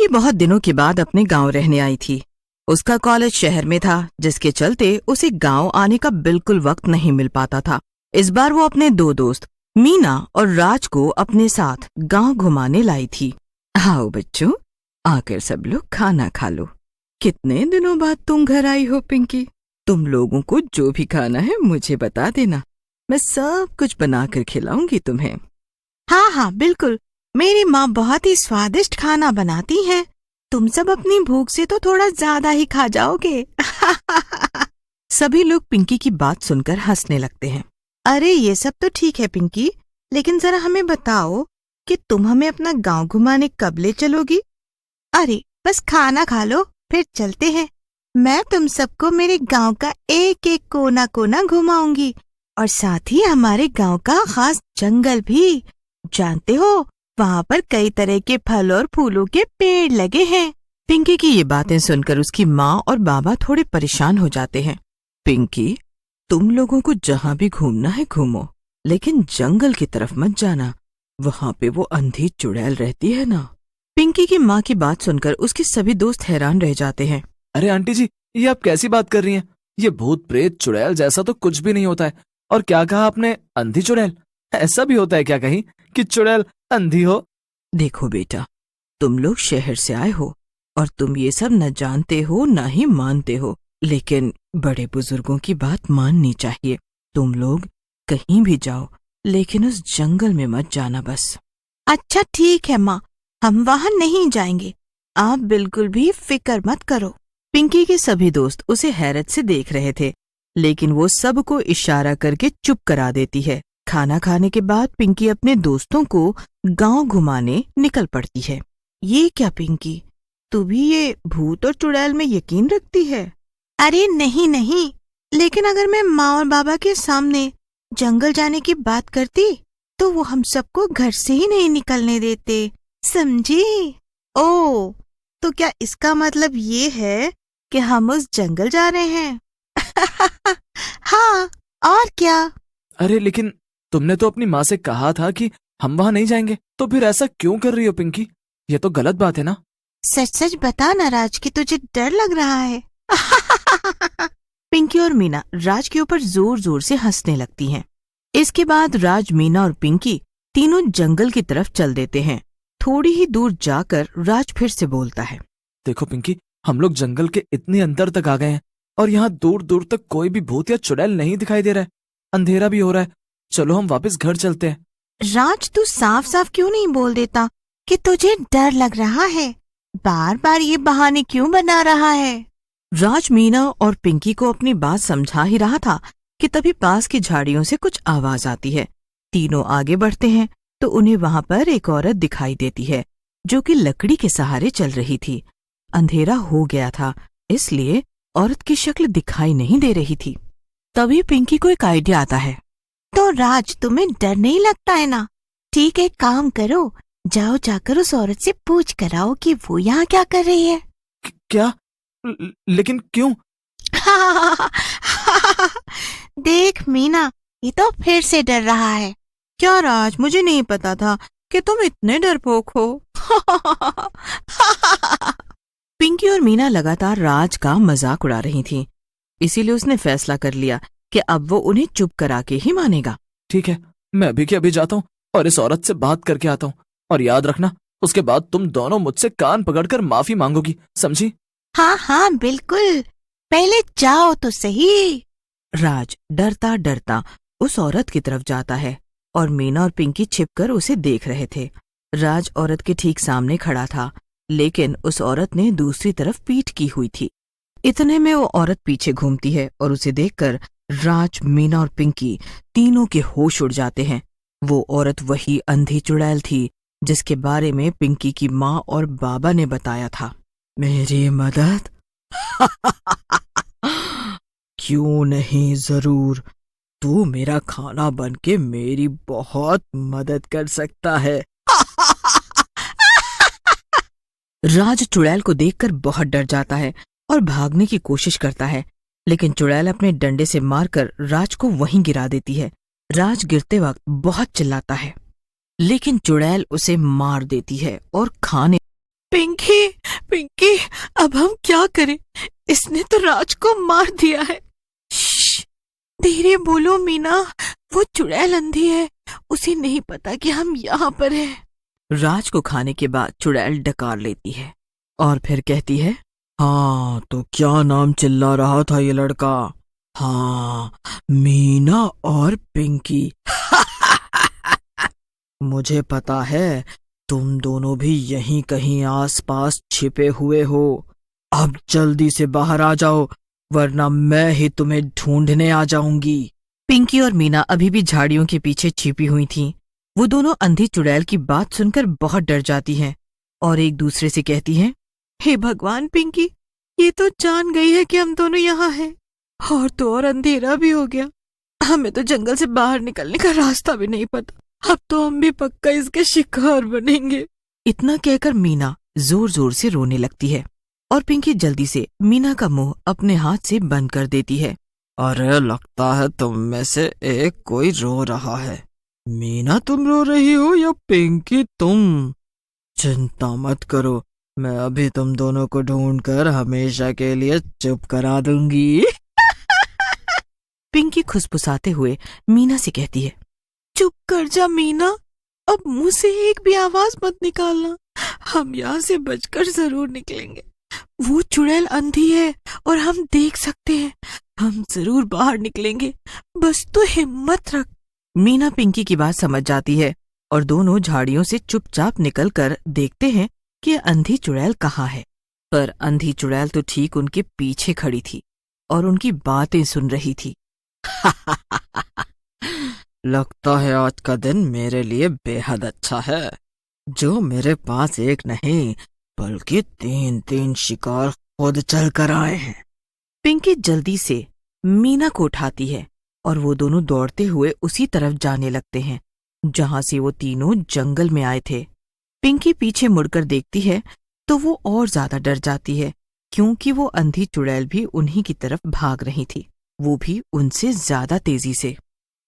पिंकी बहुत दिनों के बाद अपने गांव रहने आई थी। उसका कॉलेज शहर में था, जिसके चलते उसे गांव आने का बिल्कुल वक्त नहीं मिल पाता था। इस बार वो अपने दो दोस्त मीना और राज को अपने साथ गांव घुमाने लाई थी। आओ बच्चों, आकर सब लोग खाना खा लो। कितने दिनों बाद तुम घर आई हो पिंकी। तुम लोगों को जो भी खाना है मुझे बता देना, मैं सब कुछ बनाकर खिलाऊंगी तुम्हें। हाँ हाँ बिल्कुल, मेरी माँ बहुत ही स्वादिष्ट खाना बनाती है। तुम सब अपनी भूख से तो थोड़ा ज्यादा ही खा जाओगे। सभी लोग पिंकी की बात सुनकर हंसने लगते हैं। अरे ये सब तो ठीक है पिंकी, लेकिन जरा हमें बताओ कि तुम हमें अपना गांव घुमाने कब ले चलोगी? अरे बस खाना खा लो, फिर चलते हैं। मैं तुम सबको मेरे गांव का एक एक कोना कोना घुमाऊंगी, और साथ ही हमारे गांव का खास जंगल भी। जानते हो, वहाँ पर कई तरह के फल और फूलों के पेड़ लगे हैं। पिंकी की ये बातें सुनकर उसकी माँ और बाबा थोड़े परेशान हो जाते हैं। पिंकी, तुम लोगों को जहाँ भी घूमना है घूमो, लेकिन जंगल की तरफ मत जाना, वहाँ पे वो अंधी चुड़ैल रहती है ना। पिंकी की माँ की बात सुनकर उसके सभी दोस्त हैरान रह जाते हैं। अरे आंटी जी, ये आप कैसी बात कर रही हैं? ये भूत प्रेत चुड़ैल जैसा तो कुछ भी नहीं होता है। और क्या कहा आपने, अंधी चुड़ैल? ऐसा भी होता है क्या कहीं कि चुड़ैल अंधी हो? देखो बेटा, तुम लोग शहर से आए हो और तुम ये सब न जानते हो न ही मानते हो, लेकिन बड़े बुजुर्गों की बात माननी चाहिए। तुम लोग कहीं भी जाओ, लेकिन उस जंगल में मत जाना बस। अच्छा ठीक है माँ, हम वहाँ नहीं जाएंगे, आप बिल्कुल भी फिक्र मत करो। पिंकी के सभी दोस्त उसे हैरत से देख रहे थे, लेकिन वो सबको इशारा करके चुप करा देती है। खाना खाने के बाद पिंकी अपने दोस्तों को गांव घुमाने निकल पड़ती है। ये क्या पिंकी, तू भी ये भूत और चुड़ैल में यकीन रखती है? अरे नहीं नहीं, लेकिन अगर मैं माँ और बाबा के सामने जंगल जाने की बात करती तो वो हम सबको घर से ही नहीं निकलने देते, समझी? ओ, तो क्या इसका मतलब ये है कि हम उस जंगल जा रहे हैं? हाँ, और क्या? अरे लेकिन तुमने तो अपनी माँ से कहा था कि हम वहाँ नहीं जाएंगे, तो फिर ऐसा क्यों कर रही हो पिंकी? ये तो गलत बात है ना। सच सच बता ना राज, कि तुझे डर लग रहा है? पिंकी और मीना राज के ऊपर जोर जोर से हंसने लगती हैं। इसके बाद राज, मीना और पिंकी तीनों जंगल की तरफ चल देते हैं। थोड़ी ही दूर जाकर राज फिर से बोलता है। देखो पिंकी, हम लोग जंगल के इतने अंदर तक आ गए हैं और यहाँ दूर दूर तक कोई भी भूत या चुड़ैल नहीं दिखाई दे रहा है। अंधेरा भी हो रहा है, चलो हम वापस घर चलते हैं। राज, तू साफ साफ क्यों नहीं बोल देता कि तुझे डर लग रहा है? बार बार ये बहाने क्यों बना रहा है? राज मीना और पिंकी को अपनी बात समझा ही रहा था कि तभी पास की झाड़ियों से कुछ आवाज आती है। तीनों आगे बढ़ते हैं तो उन्हें वहां पर एक औरत दिखाई देती है, जो कि लकड़ी के सहारे चल रही थी। अंधेरा हो गया था, इसलिए औरत की शक्ल दिखाई नहीं दे रही थी। तभी पिंकी को एक आइडिया आता है। तो राज, तुम्हें डर नहीं लगता है ना? ठीक है, काम करो, जाओ जाकर उस औरत से पूछ कर आओ कि वो यहाँ क्या कर रही है। क्या? लेकिन क्यों? देख मीना, ये तो फिर से डर रहा है। क्या राज, मुझे नहीं पता था कि तुम इतने डरपोक हो। पिंकी और मीना लगातार राज का मजाक उड़ा रही थीं, इसीलिए उसने फैसला कर लिया कि अब वो उन्हें चुप करा के ही मानेगा। ठीक है, मैं अभी के अभी जाता हूँ और इस औरत से बात करके आता हूँ, और याद रखना, उसके बाद तुम दोनों मुझसे कान पकड़कर माफी मांगोगी, समझी? हाँ हाँ बिल्कुल, पहले जाओ तो सही। राज डरता डरता उस औरत की तरफ जाता है और मीना और पिंकी छिपकर उसे देख रहे थे। राज औरत के ठीक सामने खड़ा था, लेकिन उस औरत ने दूसरी तरफ पीठ की हुई थी। इतने में वो औरत पीछे घूमती है और उसे देखकर राज, मीना और पिंकी तीनों के होश उड़ जाते हैं। वो औरत वही अंधी चुड़ैल थी जिसके बारे में पिंकी की माँ और बाबा ने बताया था। मेरी मदद? क्यों नहीं, जरूर। तू मेरा खाना बनके मेरी बहुत मदद कर सकता है। राज चुड़ैल को देखकर बहुत डर जाता है और भागने की कोशिश करता है, लेकिन चुड़ैल अपने डंडे से मारकर राज को वहीं गिरा देती है। राज गिरते वक्त बहुत चिल्लाता है, लेकिन चुड़ैल उसे मार देती है और खाने पिंकी, पिंकी, अब हम क्या करें? इसने तो राज को मार दिया है। श्श, धीरे बोलो मीना, वो चुड़ैल अंधी है, उसे नहीं पता कि हम यहाँ पर हैं। राज को खाने के बाद चुड़ैल डकार लेती है और फिर कहती है, हाँ, तो क्या नाम चिल्ला रहा था ये लड़का? हाँ, मीना और पिंकी। मुझे पता है तुम दोनों भी यहीं कहीं आसपास छिपे हुए हो। अब जल्दी से बाहर आ जाओ, वरना मैं ही तुम्हें ढूंढने आ जाऊंगी। पिंकी और मीना अभी भी झाड़ियों के पीछे छिपी हुई थीं। वो दोनों अंधी चुड़ैल की बात सुनकर बहुत डर जाती हैं और एक दूसरे से कहती हैं, हे भगवान पिंकी, ये तो जान गई है कि हम दोनों यहाँ हैं, और तो और अंधेरा भी हो गया। हमें तो जंगल से बाहर निकलने का रास्ता भी नहीं पता। अब तो हम भी पक्का इसके शिकार बनेंगे। इतना कहकर मीना जोर जोर से रोने लगती है और पिंकी जल्दी से मीना का मुंह अपने हाथ से बंद कर देती है। अरे, लगता है तुम में से एक कोई रो रहा है। मीना तुम रो रही हो या पिंकी तुम? चिंता मत करो, मैं अभी तुम दोनों को ढूंढकर हमेशा के लिए चुप करा दूंगी। पिंकी खुसफुसाते हुए मीना से कहती है, चुप कर जा मीना, अब मुंह से एक भी आवाज मत निकालना। हम यहाँ से बचकर जरूर निकलेंगे। वो चुड़ैल अंधी है और हम देख सकते हैं। हम जरूर बाहर निकलेंगे, बस तू हिम्मत रख। मीना पिंकी की बात समझ जाती है और दोनों झाड़ियों से चुपचाप निकलकर देखते हैं कि अंधी चुड़ैल कहाँ है। पर अंधी चुड़ैल तो ठीक उनके पीछे खड़ी थी और उनकी बातें सुन रही थी। लगता है आज का दिन मेरे लिए बेहद अच्छा है, जो मेरे पास एक नहीं बल्कि 3-3 शिकार खुद चल कर आए हैं। पिंकी जल्दी से मीना को उठाती है और वो दोनों दौड़ते हुए उसी तरफ जाने लगते हैं जहां से वो तीनों जंगल में आए थे। पिंकी पीछे मुड़कर देखती है तो वो और ज्यादा डर जाती है, क्योंकि वो अंधी चुड़ैल भी उन्हीं की तरफ भाग रही थी, वो भी उनसे ज्यादा तेजी से।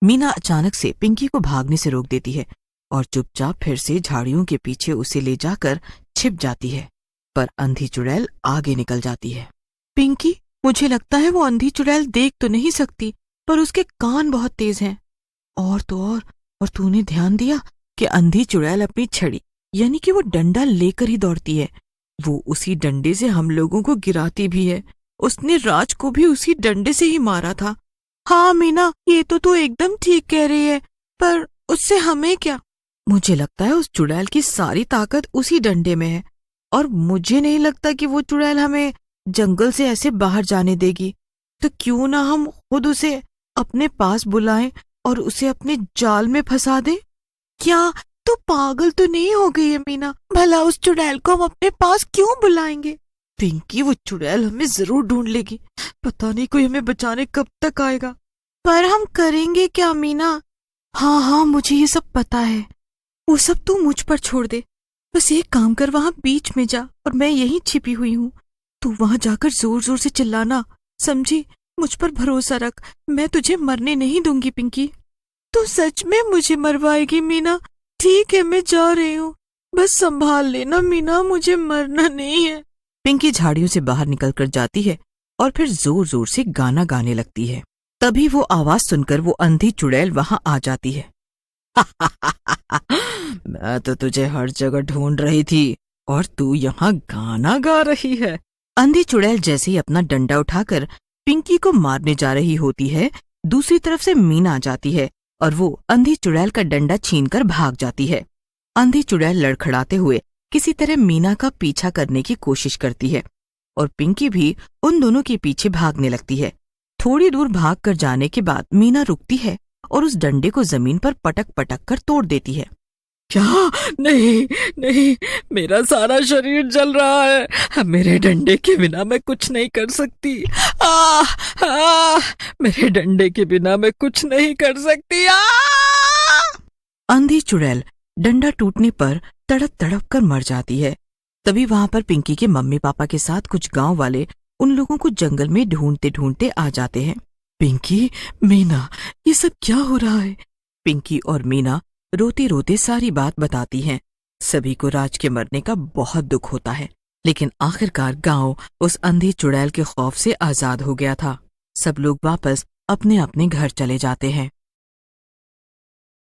मीना अचानक से पिंकी को भागने से रोक देती है और चुपचाप फिर से झाड़ियों के पीछे उसे ले जाकर छिप जाती है, पर अंधी चुड़ैल आगे निकल जाती है। पिंकी, मुझे लगता है वो अंधी चुड़ैल देख तो नहीं सकती, पर उसके कान बहुत तेज हैं। और तो और तूने ध्यान दिया कि अंधी चुड़ैल अपनी छड़ी यानी कि वो डंडा लेकर ही दौड़ती है। वो उसी डंडे से हम लोगों को गिराती भी है। उसने राज को भी उसी डंडे से ही मारा था। हाँ मीना, ये तो तू एकदम ठीक कह रही है, पर उससे हमें क्या? मुझे लगता है उस चुड़ैल की सारी ताकत उसी डंडे में है और मुझे नहीं लगता कि वो चुड़ैल हमें जंगल से ऐसे बाहर जाने देगी। तो क्यों ना हम खुद उसे अपने पास बुलाएं और उसे अपने जाल में फंसा दें? क्या तू पागल तो नहीं हो गई है मीना? भला उस चुड़ैल को हम अपने पास क्यों बुलाएंगे? पिंकी, वो चुड़ैल हमें जरूर ढूंढ लेगी। पता नहीं कोई हमें बचाने कब तक आएगा। पर हम करेंगे क्या मीना? हाँ, मुझे ये सब पता है। वो सब तू मुझ पर छोड़ दे। बस एक काम कर, वहां बीच में जा और मैं यहीं छिपी हुई हूँ। तू वहां जाकर जोर जोर से चिल्लाना, समझी? मुझ पर भरोसा रख, मैं तुझे मरने नहीं दूंगी। पिंकी, तू सच में मुझे मरवाएगी मीना? ठीक है, मैं जा रही हूँ, बस संभाल लेना मीना, मुझे मरना नहीं है। पिंकी झाड़ियों से बाहर निकलकर जाती है और फिर जोर जोर से गाना गाने लगती है। तभी वो आवाज सुनकर वो अंधी चुड़ैल वहां आ जाती है। मैं तो तुझे हर जगह ढूंढ रही थी और तू यहाँ गाना गा रही है। अंधी चुड़ैल जैसे ही अपना डंडा उठाकर पिंकी को मारने जा रही होती है, दूसरी तरफ से मीना आ जाती है और वो अंधी चुड़ैल का डंडा छीनकर भाग जाती है। अंधी चुड़ैल लड़खड़ाते हुए किसी तरह मीना का पीछा करने की कोशिश करती है और पिंकी भी उन दोनों के पीछे भागने लगती है। थोड़ी दूर भाग कर जाने के बाद मीना रुकती है और उस डंडे को जमीन पर पटक पटक कर तोड़ देती है। क्या? नहीं, मेरा सारा शरीर जल रहा है। मेरे डंडे के बिना मैं कुछ नहीं कर सकती। मेरे डंडे के बिना मैं कुछ नहीं कर सकती। अंधी चुड़ैल डंडा टूटने पर तड़प तड़प कर मर जाती है। तभी वहां पर पिंकी के मम्मी पापा के साथ कुछ गांव वाले उन लोगों को जंगल में ढूंढते ढूंढते आ जाते हैं। पिंकी, मीना, ये सब क्या हो रहा है? पिंकी और मीना रोते रोते सारी बात बताती हैं सभी को राज के मरने का बहुत दुख होता है, लेकिन आखिरकार गांव उस अंधी चुड़ैल के खौफ से आजाद हो गया था। सब लोग वापस अपने अपने घर चले जाते हैं।